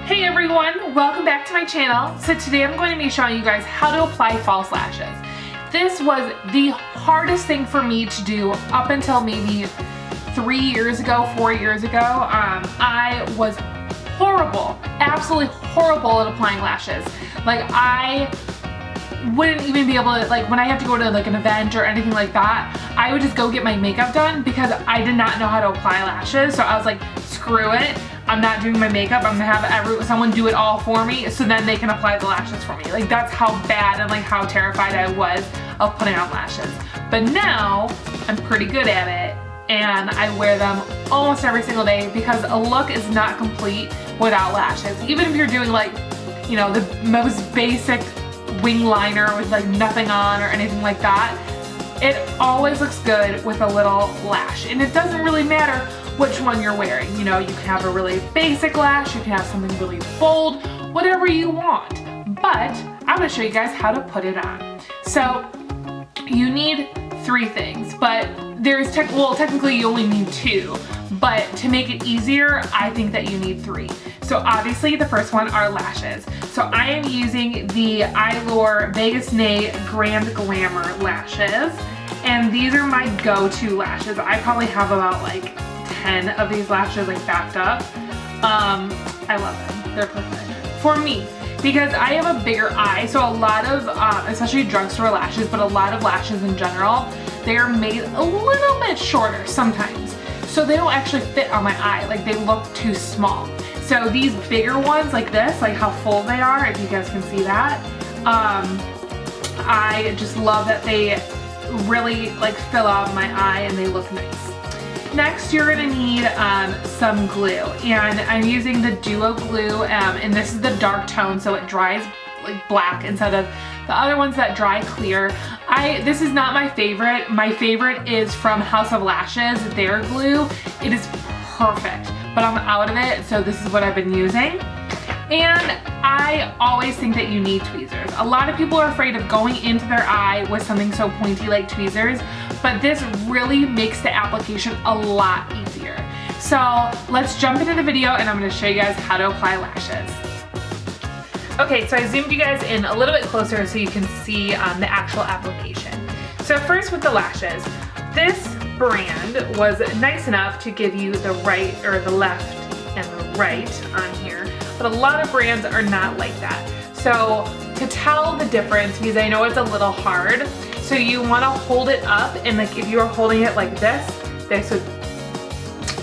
Hey everyone, welcome back to my channel. So today I'm going to be showing you guys how to apply false lashes. This was the hardest thing for me to do up until maybe 3 years ago, 4 years ago. I was horrible, absolutely horrible at applying lashes. Like I wouldn't even be able to, like when I have to go to like an event or anything like that, I would just go get my makeup done because I did not know how to apply lashes. So I was like, screw it. I'm not doing my makeup. I'm gonna have someone do it all for me so then they can apply the lashes for me. Like that's how bad and like how terrified I was of putting on lashes. But now I'm pretty good at it and I wear them almost every single day because a look is not complete without lashes. Even if you're doing like, you know, the most basic wing liner with like nothing on or anything like that, it always looks good with a little lash. And it doesn't really matter which one you're wearing. You know, you can have a really basic lash, you can have something really bold, whatever you want. But I'm gonna show you guys how to put it on. So you need 3 things, but there's technically you only need 2, but to make it easier, I think that you need 3. So obviously the first one are lashes. So I am using the Eyelure Vegas Nay Grand Glamour lashes, and these are my go-to lashes. I probably have about like 10 of these lashes like backed up. I love them. They're perfect for me because I have a bigger eye. So a lot of, especially drugstore lashes, but a lot of lashes in general, they are made a little bit shorter sometimes. So they don't actually fit on my eye. Like they look too small. So these bigger ones like this, like how full they are, if you guys can see that, I just love that they really like fill out my eye and they look nice. Next, you're gonna need some glue, and I'm using the Duo glue, and this is the dark tone, so it dries like black instead of the other ones that dry clear. This is not my favorite. My favorite is from House of Lashes, their glue. It is perfect, but I'm out of it, so this is what I've been using. And I always think that you need tweezers. A lot of people are afraid of going into their eye with something so pointy like tweezers, but this really makes the application a lot easier. So let's jump into the video and I'm gonna show you guys how to apply lashes. Okay, so I zoomed you guys in a little bit closer so you can see the actual application. So first with the lashes, this brand was nice enough to give you the right or the left and the right on here, but a lot of brands are not like that. So to tell the difference, because I know it's a little hard, so you want to hold it up, and like if you were holding it like this would,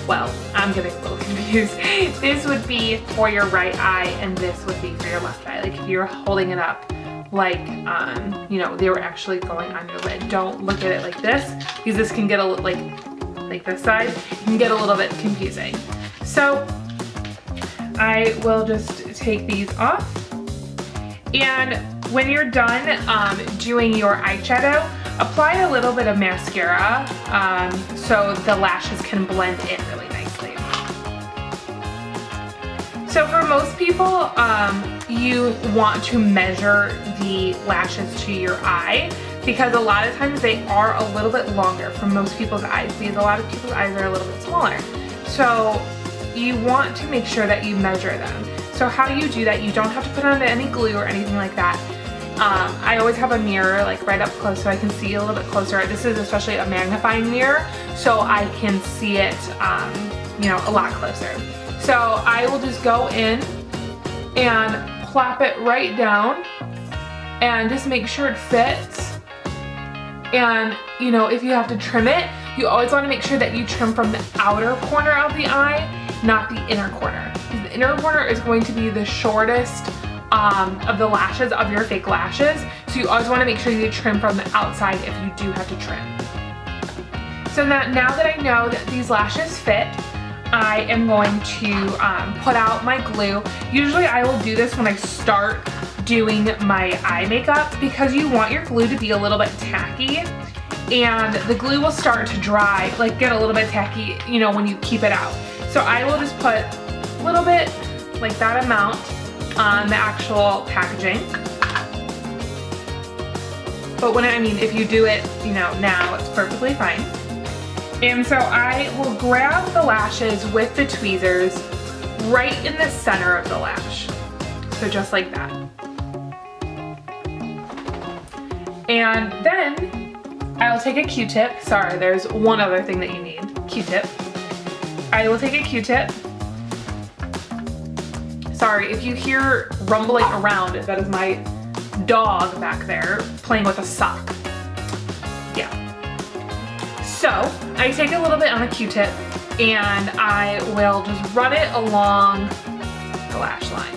well, I'm getting a little confused. This would be for your right eye and this would be for your left eye. Like if you're holding it up like, you know, they were actually going on your lid. Don't look at it like this because this can get a little, like this side, can get a little bit confusing. So I will just take these off. And when you're done doing your eyeshadow, apply a little bit of mascara so the lashes can blend in really nicely. So for most people, you want to measure the lashes to your eye because a lot of times they are a little bit longer for most people's eyes because a lot of people's eyes are a little bit smaller. So you want to make sure that you measure them. So how do you do that? You don't have to put on any glue or anything like that. I always have a mirror like right up close so I can see a little bit closer. This is especially a magnifying mirror so I can see it, you know, a lot closer. So I will just go in and plop it right down and just make sure it fits. And you know, if you have to trim it, you always want to make sure that you trim from the outer corner of the eye, not the inner corner. The inner corner is going to be the shortest of the lashes, of your fake lashes. So you always want to make sure you trim from the outside if you do have to trim. So now that I know that these lashes fit, I am going to put out my glue. Usually I will do this when I start doing my eye makeup because you want your glue to be a little bit tacky and the glue will start to dry, like get a little bit tacky, you know, when you keep it out. So I will just put a little bit, like that amount, on the actual packaging. But if you do it, you know, now it's perfectly fine. And so I will grab the lashes with the tweezers right in the center of the lash. So just like that. And then I will take a Q-tip. Sorry, there's one other thing that you need, Q-tip. I will take a Q-tip. Sorry, if you hear rumbling around, that is my dog back there playing with a sock. Yeah. So I take a little bit on a Q-tip and I will just run it along the lash line.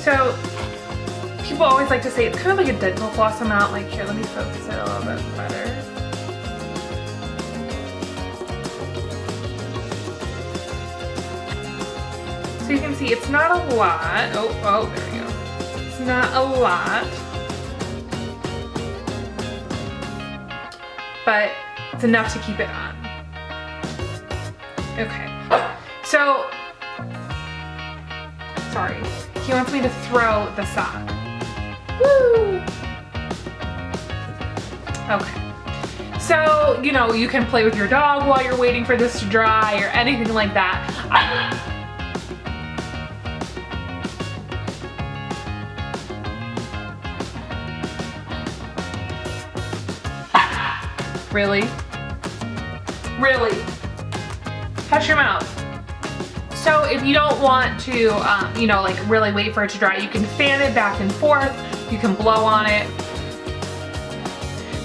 So people always like to say it's kind of like a dental floss amount. Like here, let me focus it a little bit better. So you can see it's not a lot. Oh, there we go. It's not a lot, but it's enough to keep it on. Okay. So, sorry. He wants me to throw the sock. Woo! Okay. So, you know, you can play with your dog while you're waiting for this to dry or anything like that. Really? Really? Hush your mouth. So if you don't want to, you know, like really wait for it to dry, you can fan it back and forth. You can blow on it.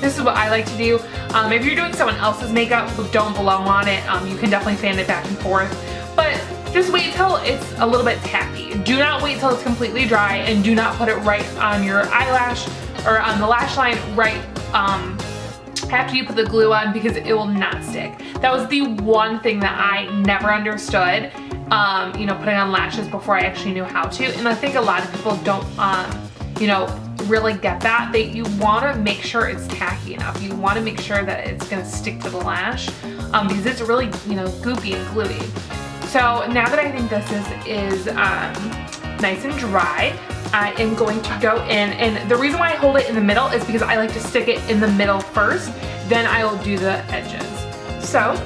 This is what I like to do. If you're doing someone else's makeup, don't blow on it. You can definitely fan it back and forth. But just wait till it's a little bit tacky. Do not wait till it's completely dry, and do not put it right on your eyelash or on the lash line right after you put the glue on, because it will not stick. That was the one thing that I never understood. You know, putting on lashes before I actually knew how to. And I think a lot of people don't, you know, really get that. You want to make sure it's tacky enough. You want to make sure that it's going to stick to the lash because it's really, you know, goopy and gluey. So now that I think this is nice and dry, I am going to go in, and the reason why I hold it in the middle is because I like to stick it in the middle first, then I will do the edges. So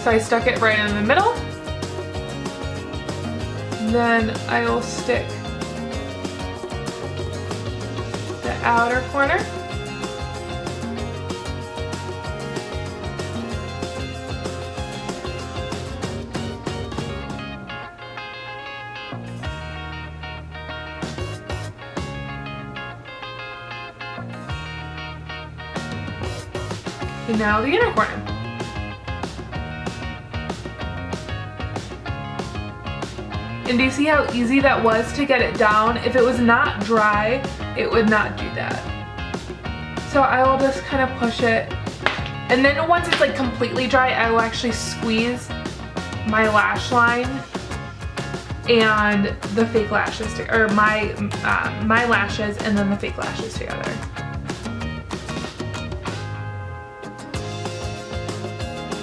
I stuck it right in the middle. Then I will stick the outer corner. And now the inner corner. And do you see how easy that was to get it down? If it was not dry, it would not do that. So I will just kind of push it. And then once it's like completely dry, I will actually squeeze my lash line and the fake lashes, or my lashes and then the fake lashes together.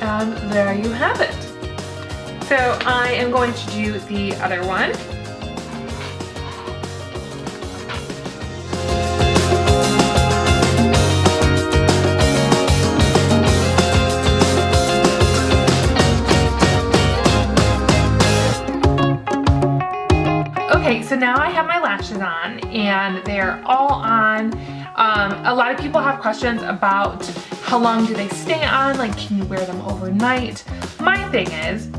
And there you have it. So I am going to do the other one. Okay, so now I have my lashes on and they're all on. A lot of people have questions about how long do they stay on, like can you wear them overnight? My thing is,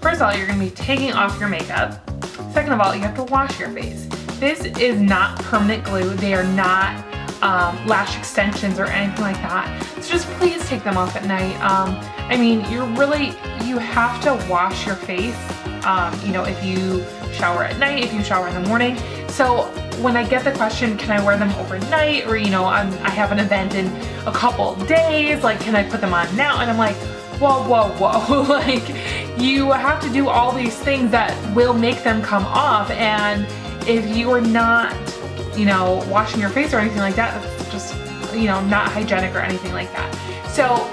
first of all, you're gonna be taking off your makeup. Second of all, you have to wash your face. This is not permanent glue. They are not lash extensions or anything like that. So just please take them off at night. I mean, you have to wash your face, you know, if you shower at night, if you shower in the morning. So when I get the question, can I wear them overnight? Or, you know, I have an event in a couple days, like, can I put them on now? And I'm like, whoa, whoa, whoa. Like, you have to do all these things that will make them come off. And if you are not, you know, washing your face or anything like that, that's just, you know, not hygienic or anything like that. So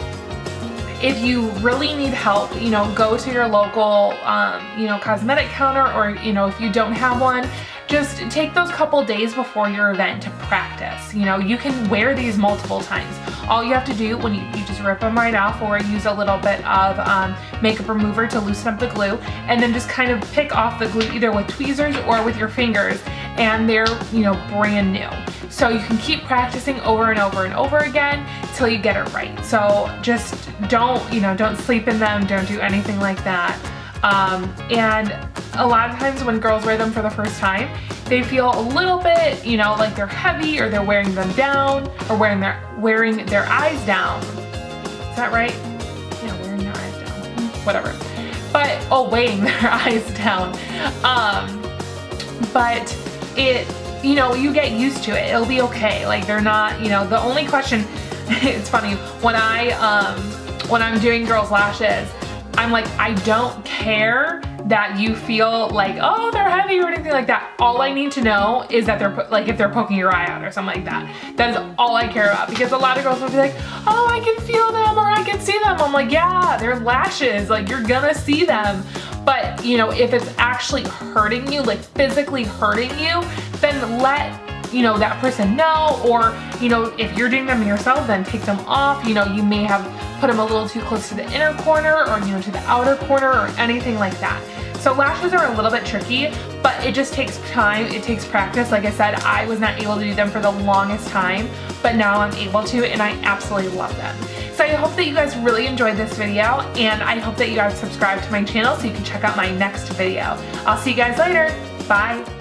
if you really need help, you know, go to your local, you know, cosmetic counter, or, you know, if you don't have one, just take those couple days before your event to practice. You know, you can wear these multiple times. All you have to do when you just rip them right off, or use a little bit of makeup remover to loosen up the glue, and then just kind of pick off the glue either with tweezers or with your fingers, and they're, you know, brand new. So you can keep practicing over and over and over again till you get it right. So just don't, you know, don't sleep in them, don't do anything like that. And a lot of times when girls wear them for the first time, they feel a little bit, you know, like they're heavy, or they're wearing them down, or wearing their eyes down. Is that right? Yeah, wearing their eyes down. Whatever. But, oh, weighing their eyes down. But it, you know, you get used to it. It'll be okay. Like, they're not, you know, the only question, it's funny, when I'm doing girls' lashes, I'm like, I don't care that you feel like, oh, they're heavy or anything like that. All I need to know is that they're, like, if they're poking your eye out or something like that. That is all I care about, because a lot of girls will be like, oh, I can feel them, or I can see them. I'm like, yeah, they're lashes, like, you're gonna see them. But, you know, if it's actually hurting you, like physically hurting you, then let, you know, that person know. Or, you know, if you're doing them yourself, then take them off. You know, you may have put them a little too close to the inner corner, or, you know, to the outer corner, or anything like that. So lashes are a little bit tricky, but it just takes time, it takes practice. Like I said, I was not able to do them for the longest time, but now I'm able to, and I absolutely love them. So I hope that you guys really enjoyed this video, and I hope that you guys subscribe to my channel so you can check out my next video. I'll see you guys later. Bye.